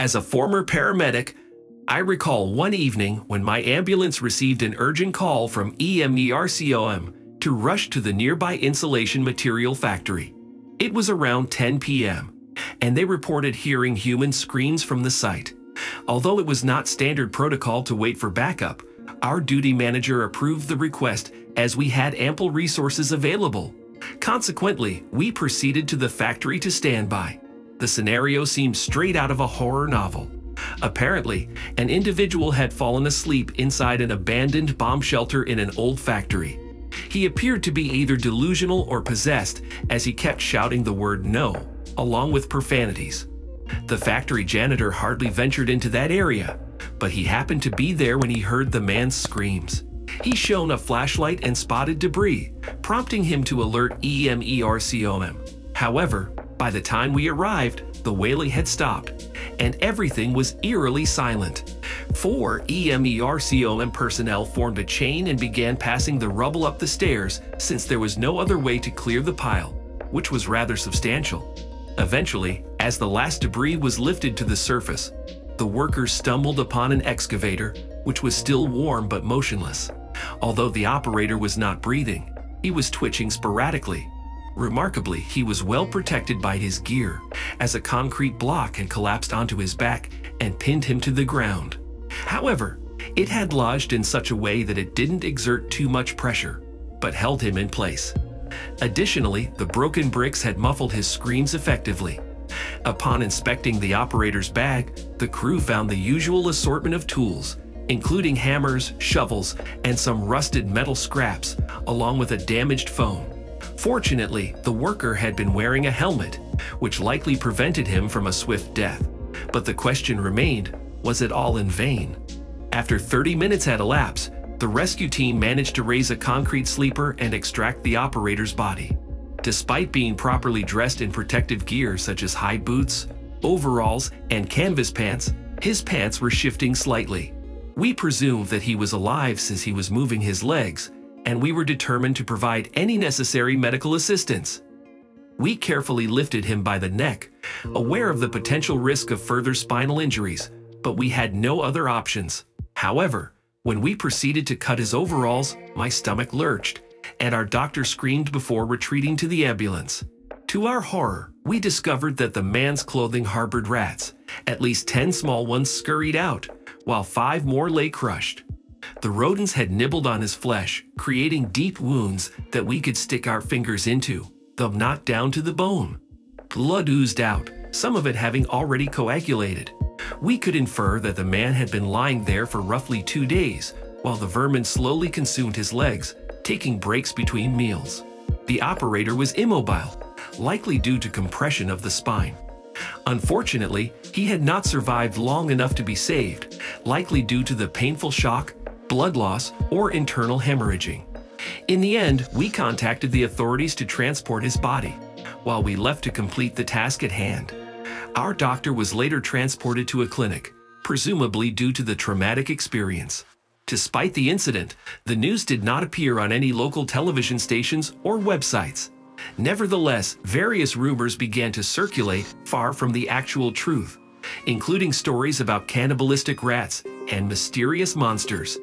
As a former paramedic, I recall one evening when my ambulance received an urgent call from EMERCOM to rush to the nearby insulation material factory. It was around 10 p.m., and they reported hearing human screams from the site. Although it was not standard protocol to wait for backup, our duty manager approved the request as we had ample resources available. Consequently, we proceeded to the factory to stand by. The scenario seemed straight out of a horror novel. Apparently, an individual had fallen asleep inside an abandoned bomb shelter in an old factory. He appeared to be either delusional or possessed as he kept shouting the word "no," along with profanities. The factory janitor hardly ventured into that area, but he happened to be there when he heard the man's screams. He shone a flashlight and spotted debris, prompting him to alert EMERCOM. However, by the time we arrived, the wailing had stopped, and everything was eerily silent. 4 EMERCOM personnel formed a chain and began passing the rubble up the stairs since there was no other way to clear the pile, which was rather substantial. Eventually, as the last debris was lifted to the surface, the workers stumbled upon an excavator, which was still warm but motionless. Although the operator was not breathing, he was twitching sporadically. Remarkably, he was well protected by his gear, as a concrete block had collapsed onto his back and pinned him to the ground. However, it had lodged in such a way that it didn't exert too much pressure, but held him in place. Additionally, the broken bricks had muffled his screams effectively. Upon inspecting the operator's bag, the crew found the usual assortment of tools, including hammers, shovels, and some rusted metal scraps, along with a damaged phone. Fortunately, the worker had been wearing a helmet, which likely prevented him from a swift death. But the question remained, was it all in vain? After 30 minutes had elapsed, the rescue team managed to raise a concrete sleeper and extract the operator's body. Despite being properly dressed in protective gear such as high boots, overalls, and canvas pants, his pants were shifting slightly. We presumed that he was alive since he was moving his legs, and we were determined to provide any necessary medical assistance. We carefully lifted him by the neck, aware of the potential risk of further spinal injuries, but we had no other options. However, when we proceeded to cut his overalls, my stomach lurched, and our doctor screamed before retreating to the ambulance. To our horror, we discovered that the man's clothing harbored rats. At least 10 small ones scurried out, while 5 more lay crushed. The rodents had nibbled on his flesh, creating deep wounds that we could stick our fingers into, though not down to the bone. Blood oozed out, some of it having already coagulated. We could infer that the man had been lying there for roughly 2 days, while the vermin slowly consumed his legs, taking breaks between meals. The operator was immobile, likely due to compression of the spine. Unfortunately, he had not survived long enough to be saved, likely due to the painful shock, blood loss, or internal hemorrhaging. In the end, we contacted the authorities to transport his body, while we left to complete the task at hand. Our doctor was later transported to a clinic, presumably due to the traumatic experience. Despite the incident, the news did not appear on any local television stations or websites. Nevertheless, various rumors began to circulate far from the actual truth, including stories about cannibalistic rats and mysterious monsters.